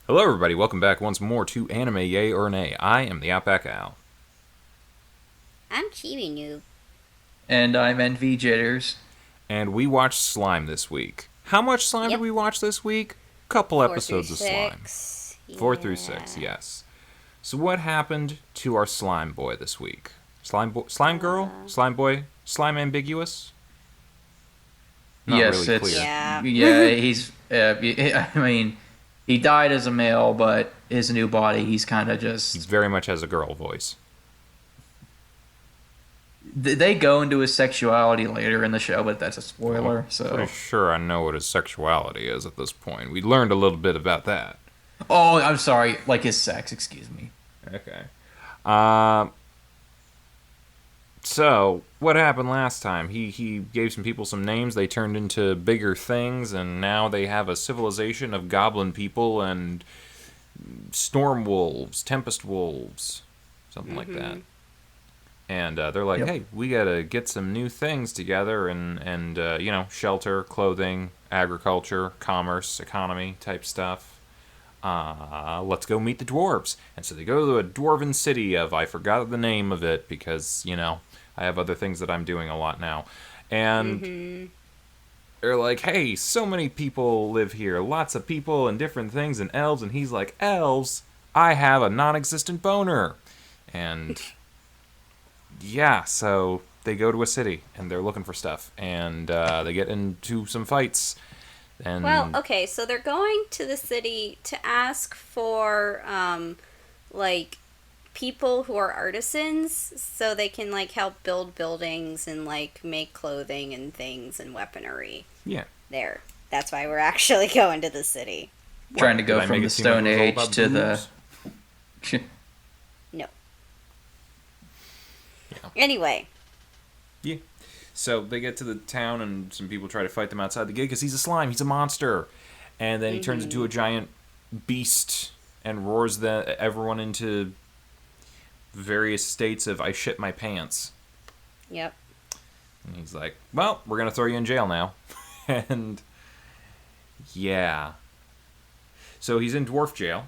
Hello, everybody. Welcome back once more to Anime Yay or Nay. I am the Outback Al. I'm Chibi Noob. And I'm NV Jitters. And we watched Slime this week. How much Slime did Yep, we watch this week? Couple four through episodes of Slime. six. 4 through 6, Yeah. yes. So what happened to our Slime Boy this week? Slime Girl? Slime Boy? Slime Ambiguous? Not Yes, really it's clear. Yeah. yeah. He's. I mean, he died as a male, but his new body, he's kind of He just. very much has a girl voice. They go into his sexuality later in the show, but that's a spoiler. Pretty So. sure I know what his sexuality is at this point. We learned a little bit about that. Oh, I'm sorry. Like his sex. Excuse me. Okay. Uh, So, what happened last time? He gave some people some names, they turned into bigger things, and now they have a civilization of goblin people and storm wolves, tempest wolves, something like that. And they're like, Yep. hey, we gotta get some new things together and shelter, clothing, agriculture, commerce, economy type stuff. Let's go meet the dwarves. And so they go to a dwarven city of, I forgot the name of it because, I have other things that I'm doing a lot now. And they're like, hey, so many people live here. Lots of people and different things and elves. And he's like, elves? I have a non-existent boner. And yeah, so they go to a city and they're looking for stuff. And they get into some fights. And Well, okay, so they're going to the city to ask for, like, people who are artisans so they can, like, help build buildings and, like, make clothing and things and weaponry. yeah. There. That's why we're actually going to the city. Trying to Did go I make from the it seem like Stone it was all Age about to boobs? No. Yeah. Anyway. Yeah. So they get to the town and some people try to fight them outside the gate because he's a slime. He's a monster. And then he turns into a giant beast and roars everyone into various states of I shit my pants. Yep. And he's like, well, we're going to throw you in jail now. And yeah. So he's in dwarf jail.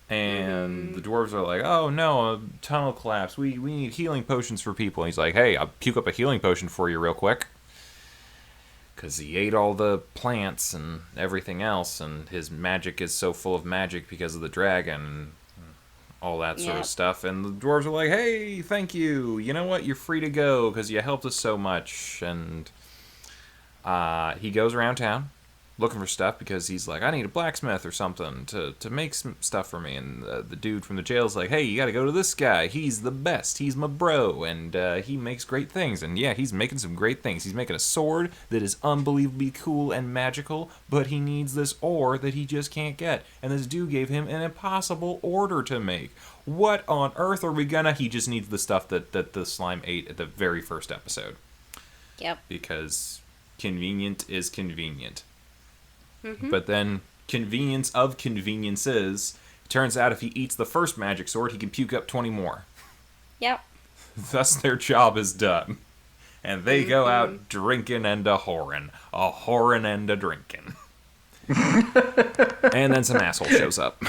And the dwarves are like, oh no, a tunnel collapse. We need healing potions for people. And he's like, hey, I'll puke up a healing potion for you real quick. Because he ate all the plants and everything else. And his magic is so full of magic because of the dragon. And all that sort of Yep. stuff. And the dwarves are like, hey, thank you. You know what? You're free to go because you helped us so much. And he goes around town looking for stuff because he's like, I need a blacksmith or something to make some stuff for me. And the dude from the jail's like, hey, you got to go to this guy. He's the best. He's my bro. And he makes great things. And yeah, he's making some great things. He's making a sword that is unbelievably cool and magical, but he needs this ore that he just can't get. And this dude gave him an impossible order to make. What on earth are we gonna? He just needs the stuff that the slime ate at the very first episode. Yep. Because convenient is convenient. But then, convenience of conveniences, turns out if he eats the first magic sword, he can puke up 20 more. Yep. Thus, their job is done. And they go out drinking and a-whoring. A-whoring and a-drinking. And then some asshole shows up.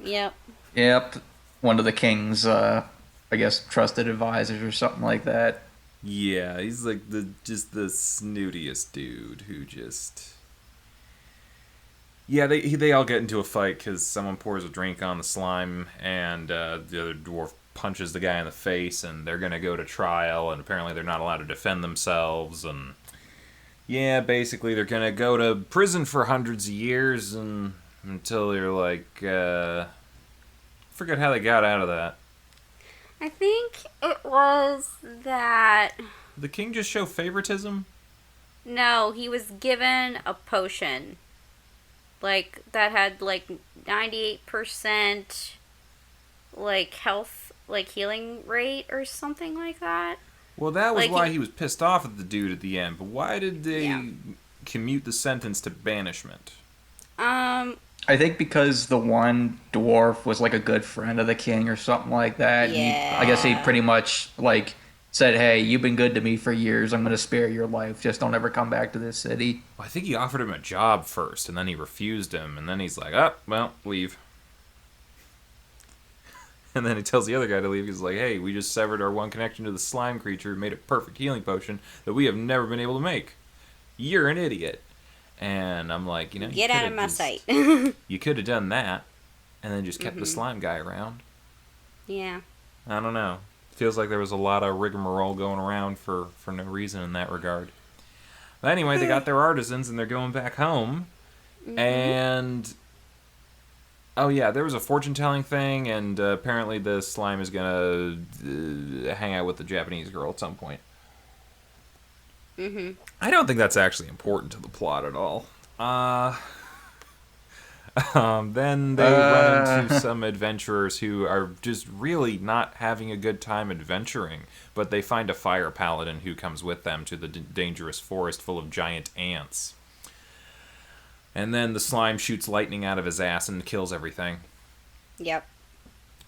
Yep. Yep. One of the king's, I guess, trusted advisors or something like that. Yeah, he's like just the snootiest dude who just... Yeah, they all get into a fight because someone pours a drink on the slime, and the other dwarf punches the guy in the face, and they're gonna go to trial, and apparently they're not allowed to defend themselves, and yeah, basically they're gonna go to prison for hundreds of years, and until they're like, forget how they got out of that. I think it was that. The king just show favoritism. No, he was given a potion. Like, that had, like, 98%, like, health, like, healing rate or something like that. Well, that was Like, why he was pissed off at the dude at the end. But why did they Yeah. commute the sentence to banishment? I think because the one dwarf was like a good friend of the king or something like that. I guess he Yeah. pretty much like said, "Hey, you've been good to me for years. I'm going to spare your life. Just don't ever come back to this city." Well, I think he offered him a job first, and then he refused him, and then he's like, "Oh, well, leave." And then he tells the other guy to leave. He's like, "Hey, we just severed our one connection to the slime creature, made a perfect healing potion that we have never been able to make. You're an idiot." And I'm like, you Get out of my sight. You could have done that, and then just kept the slime guy around. Yeah. I don't know. Feels like there was a lot of rigmarole going around for no reason in that regard. But anyway, they got their artisans, and they're going back home. And oh yeah, there was a fortune-telling thing, and apparently the slime is gonna hang out with the Japanese girl at some point. I don't think that's actually important to the plot at all. Then they run into some adventurers who are just really not having a good time adventuring, but they find a fire paladin who comes with them to the dangerous forest full of giant ants. And then the slime shoots lightning out of his ass and kills everything. Yep.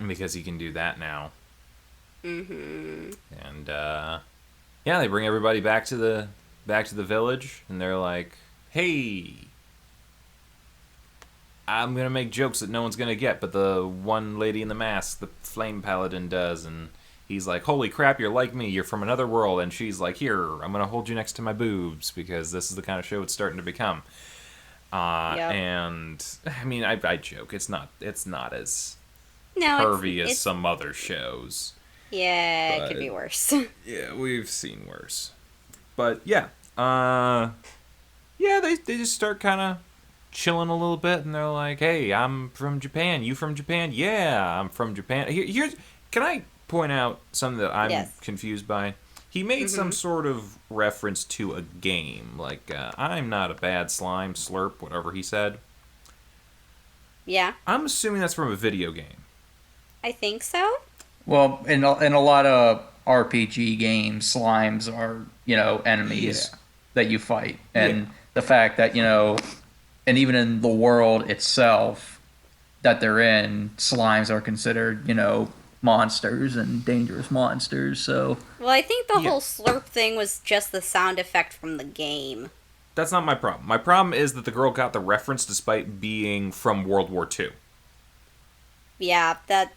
Because he can do that now. And yeah, they bring everybody back to the village, and they're like, "Hey, I'm gonna make jokes that no one's gonna get, but the one lady in the mask, the flame paladin, does." And he's like, "Holy crap, you're like me. You're from another world." And she's like, "Here, I'm gonna hold you next to my boobs because this is the kind of show it's starting to become." And I mean, I joke. It's not as pervy as some other shows. Yeah, it could be worse. Yeah, we've seen worse. But yeah, they just start kind of chilling a little bit, and they're like, "Hey, I'm from Japan. You from Japan?" "Yeah, I'm from Japan." Can I point out something that I'm confused by? He made some sort of reference to a game, like "I'm not a bad slime, slurp," whatever he said. Yeah. I'm assuming that's from a video game. I think so. Well, in a lot of RPG games, slimes are, enemies that you fight. And the fact that, and even in the world itself that they're in, slimes are considered, monsters and dangerous monsters. So, well, I think the whole slurp thing was just the sound effect from the game. That's not my problem. My problem is that the girl got the reference despite being from World War II. Yeah, that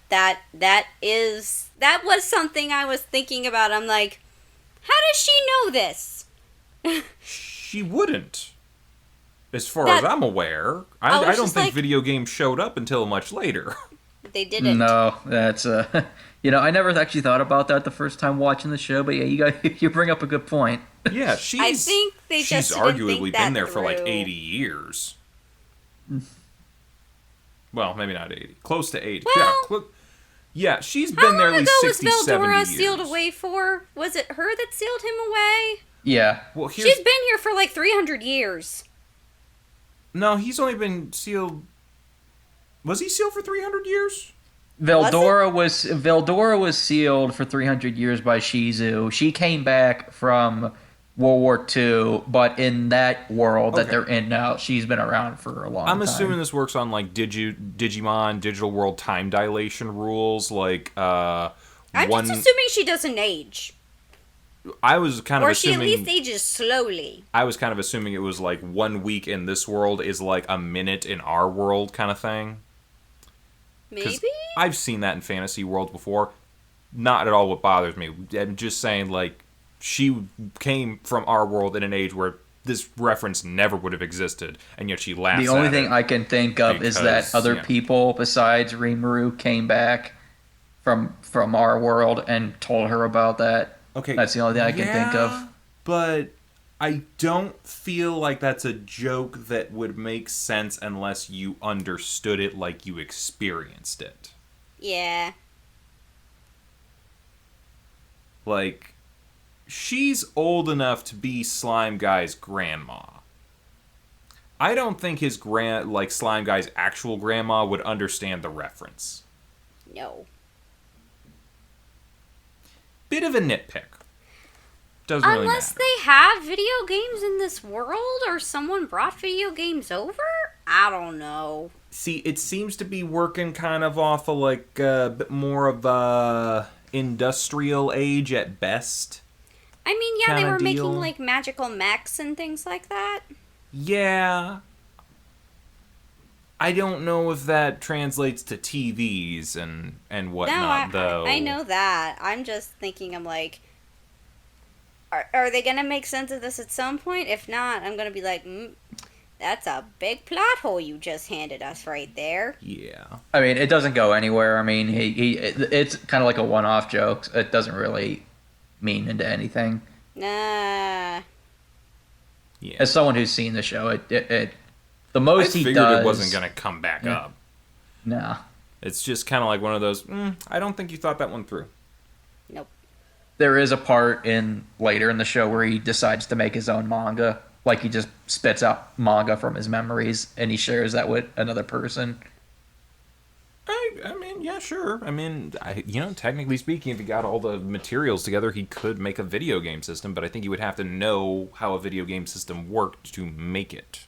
was something I was thinking about. I'm like, how does she know this? She wouldn't. As far as I'm aware. I don't think video games showed up until much later. They didn't. No, that's I never actually thought about that the first time watching the show, but yeah, you bring up a good point. Yeah, she's arguably been there for like 80 years. Well, maybe not 80. Close to 80. Well, yeah, she's been there at least 60, 70 years. How long ago was Veldora sealed away for? Was it her that sealed him away? Yeah. Well, she's been here for like 300 years. No, he's only been sealed... Was he sealed for 300 years? Veldora was sealed for 300 years by Shizu. She came back from World War II, but in that world that they're in now, she's been around for a long time. I'm assuming this works on like Digimon, Digital World time dilation rules. Like, I'm just assuming she doesn't age. I was kind of assuming... Or she at least ages slowly. I was kind of assuming it was like 1 week in this world is like a minute in our world kind of thing. Maybe? I've seen that in fantasy worlds before. Not at all what bothers me. I'm just saying, like, she came from our world in an age where this reference never would have existed, and yet she laughs at it. The only thing I can think of is that other people besides Rimuru came back from our world and told her about that. Okay. That's the only thing I can think of. But I don't feel like that's a joke that would make sense unless you understood it like you experienced it. Yeah. Like, she's old enough to be Slime Guy's grandma. I don't think his Slime Guy's actual grandma would understand the reference. No. Bit of a nitpick. Doesn't Unless really matter. they have video games in this world, or someone brought video games over? I don't know. See, it seems to be working kind of off of like a bit more of a industrial age at best. I mean, yeah, they Kinda were making deal. like magical mechs and things like that. Yeah. I don't know if that translates to TVs and No, whatnot, though. I know that. I'm just thinking, I'm like, are they gonna make sense of this at some point? If not, I'm gonna be like, that's a big plot hole you just handed us right there. Yeah. I mean, it doesn't go anywhere. I mean, it's kind of like a one-off joke. It doesn't really mean into anything. Nah. Yeah. As someone who's seen the show, the I most he figured does. it wasn't going to come back up. Nah. It's just kind of like one of those, I don't think you thought that one through. Nope. There is a part later in the show where he decides to make his own manga. Like he just spits out manga from his memories and he shares that with another person. I mean, yeah, sure. I mean, technically speaking, if he got all the materials together, he could make a video game system, but I think he would have to know how a video game system worked to make it.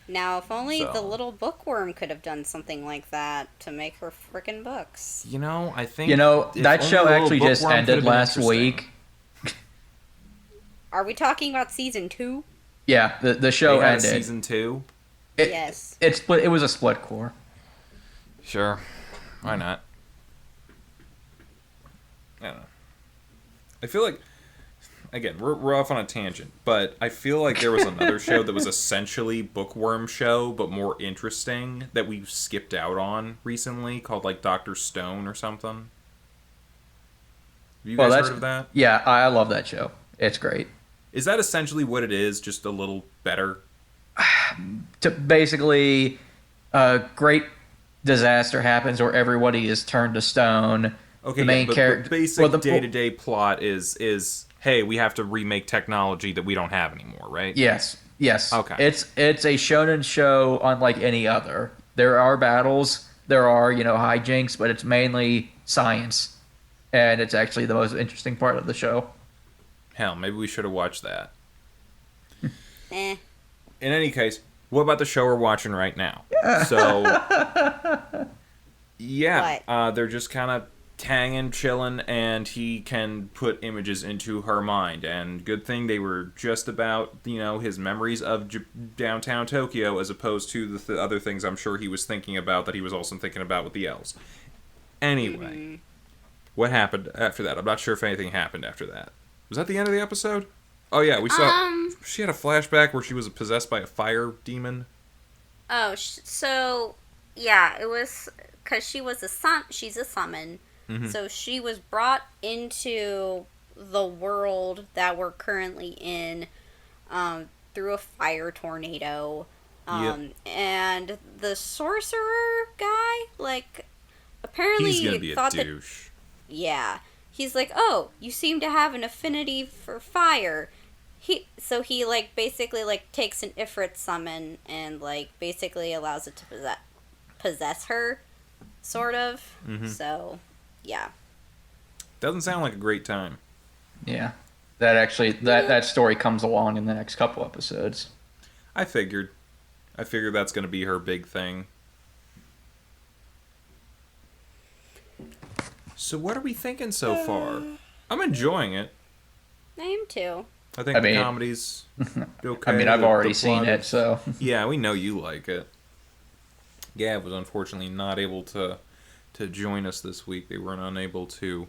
Now, if only the So. little bookworm could have done something like that to make her frickin' books. I think... That if only show the little actually just bookworm ended could've been last interesting. week. Are we talking about season 2? Yeah, the show They had a ended. season 2? Yes. It split. It was a split core. Sure. Why not? I don't know. I feel like, again, we're off on a tangent, but I feel like there was another show that was essentially Bookworm show, but more interesting, that we skipped out on recently, called like Dr. Stone or something. Have you guys heard of that? Yeah, I love that show. It's great. Is that essentially what it is, just a little better? Basically, a great disaster happens where everybody is turned to stone. Okay, the main but character, the basic day-to-day plot is, hey, we have to remake technology that we don't have anymore, right? Yes. Okay. It's a shonen show unlike any other. There are battles, there are hijinks, but it's mainly science, and it's actually the most interesting part of the show. Hell, maybe we should have watched that. Eh. In any case, what about the show we're watching right now? So, yeah, they're just kind of tanging, chilling, and he can put images into her mind. And good thing they were just about, his memories of downtown Tokyo, as opposed to the other things I'm sure he was thinking about that he was also thinking about with the elves. Anyway, what happened after that? I'm not sure if anything happened after that. Was that the end of the episode? Oh yeah, we saw. She had a flashback where she was possessed by a fire demon. Oh, so yeah, it was because she was she's a summon. Mm-hmm. So she was brought into the world that we're currently in through a fire tornado. And the sorcerer guy, apparently he's gonna be a thought douche. Yeah. He's like, oh, you seem to have an affinity for fire. He basically takes an Ifrit summon and basically allows it to possess her, sort of. Mm-hmm. So, yeah. Doesn't sound like a great time. Yeah, that story comes along in the next couple episodes. I figured that's gonna be her big thing. So what are we thinking so far? I'm enjoying it. I am too. I think the comedy's okay. I mean, I've already the seen plot it, so yeah, we know you like it. Gab was unfortunately not able to join us this week. They weren't unable to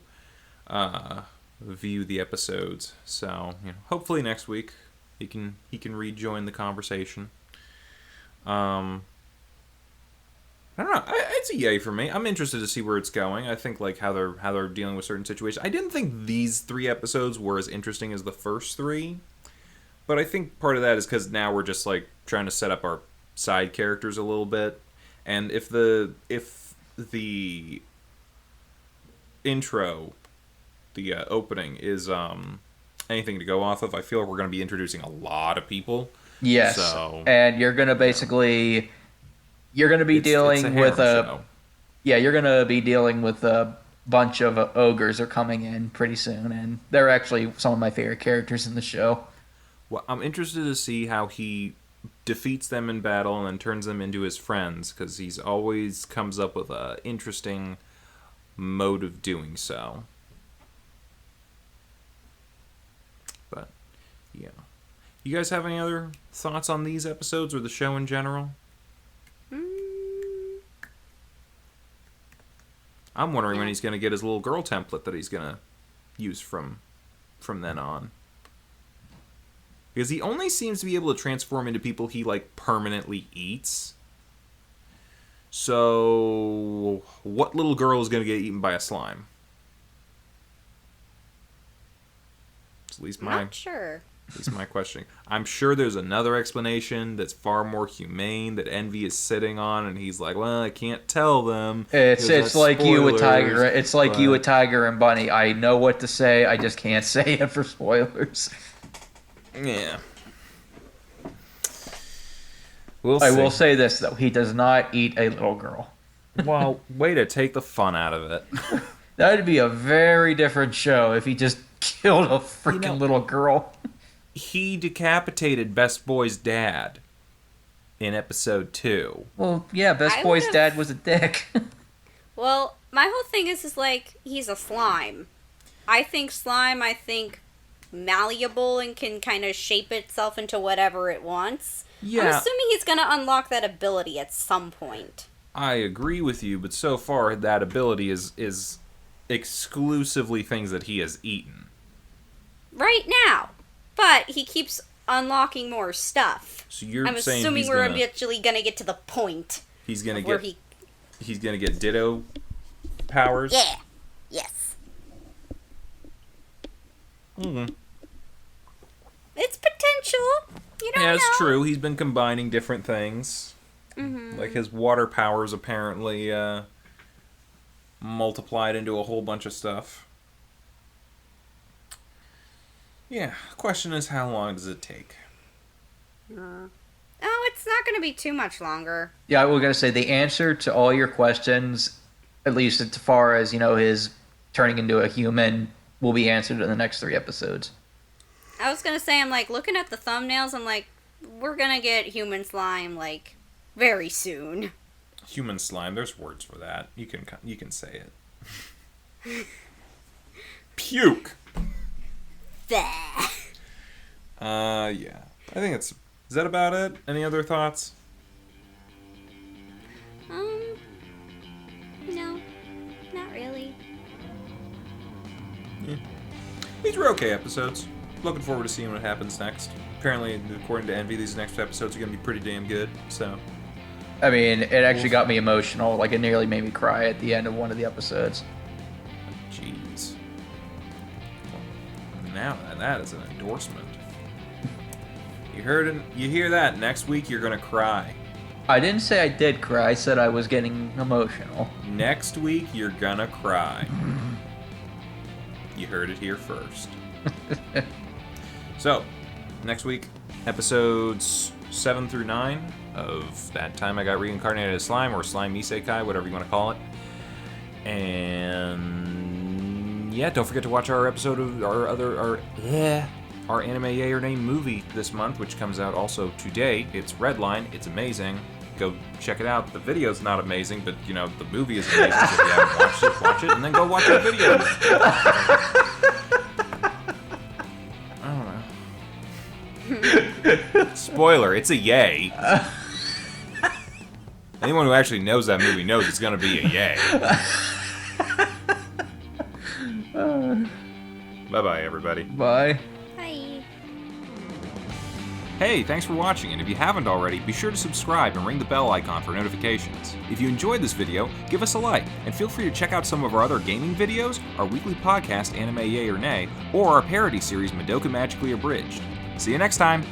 view the episodes. So hopefully next week he can rejoin the conversation. I don't know. It's a yay for me. I'm interested to see where it's going. I think how they're dealing with certain situations. I didn't think these 3 episodes were as interesting as the first 3, but I think part of that is because now we're just trying to set up our side characters a little bit, and if the intro, the opening is anything to go off of, I feel like we're going to be introducing a lot of people. yes, and you're gonna basically. You're going to be dealing with you're going to be dealing with a bunch of ogres are coming in pretty soon, and they're actually some of my favorite characters in the show. Well, I'm interested to see how he defeats them in battle and then turns them into his friends, because he's always comes up with a interesting mode of doing so. But yeah, you guys have any other thoughts on these episodes or the show in general? I'm wondering when he's going to get his little girl template that he's going to use from then on. Because he only seems to be able to transform into people he, like, permanently eats. So, what little girl is going to get eaten by a slime? It's at least Not sure. At least my question. I'm sure there's another explanation that's far more humane that Envy is sitting on, and he's like, well, I can't tell them. It's like you with Tiger. It's like you with Tiger and Bunny. I know what to say, I just can't say it for spoilers. Yeah. I will say this, though. He does not eat a little girl. Well, way to take the fun out of it. That would be a very different show if he just killed a freaking little girl. He decapitated Best Boy's dad in episode 2. Well, yeah, Best Boy's dad was a dick. Well, my whole thing is like, he's a slime. I think malleable and can kind of shape itself into whatever it wants. Yeah. I'm assuming he's going to unlock that ability at some point. I agree with you, but so far that ability is exclusively things that he has eaten. Right now. But he keeps unlocking more stuff. So you're I'm saying assuming we're eventually going to get to the point. He's going to get Ditto powers? Yeah. Yes. Mm-hmm. It's potential. You don't know. It's true. He's been combining different things. Mm-hmm. Like his water powers apparently multiplied into a whole bunch of stuff. Yeah, the question is, how long does it take? Oh, it's not going to be too much longer. Yeah, we're going to say the answer to all your questions, at least as far as, his turning into a human, will be answered in the next 3 episodes. I was going to say, I'm like, looking at the thumbnails, I'm like, we're going to get human slime, like, very soon. Human slime, there's words for that. You can say it. Puke! Yeah. I think is that about it? Any other thoughts? No. Not really. Yeah. These were okay episodes. Looking forward to seeing what happens next. Apparently, according to Envy, these next episodes are going to be pretty damn good, so... I mean, it actually got me emotional. Like, it nearly made me cry at the end of one of the episodes. Jeez. Now that is an endorsement. You hear that? Next week you're gonna cry. I didn't say I did cry. I said I was getting emotional. Next week you're gonna cry. You heard it here first. So, next week, episodes 7 through 9 of That Time I Got Reincarnated as Slime, or Slime Isekai, whatever you want to call it. And yeah, don't forget to watch our episode of our Anime Yay or Nay movie this month, which comes out also today. It's Redline. It's amazing. Go check it out. The video's not amazing, but the movie is amazing. So if you haven't watched it, watch it, and then go watch the video. I don't know. Spoiler, it's a yay. Anyone who actually knows that movie knows it's gonna be a yay. Bye-bye, everybody. Bye. Bye. Hey, thanks for watching, and if you haven't already, be sure to subscribe and ring the bell icon for notifications. If you enjoyed this video, give us a like, and feel free to check out some of our other gaming videos, our weekly podcast Anime Yay or Nay, or our parody series Madoka Magically Abridged. See you next time!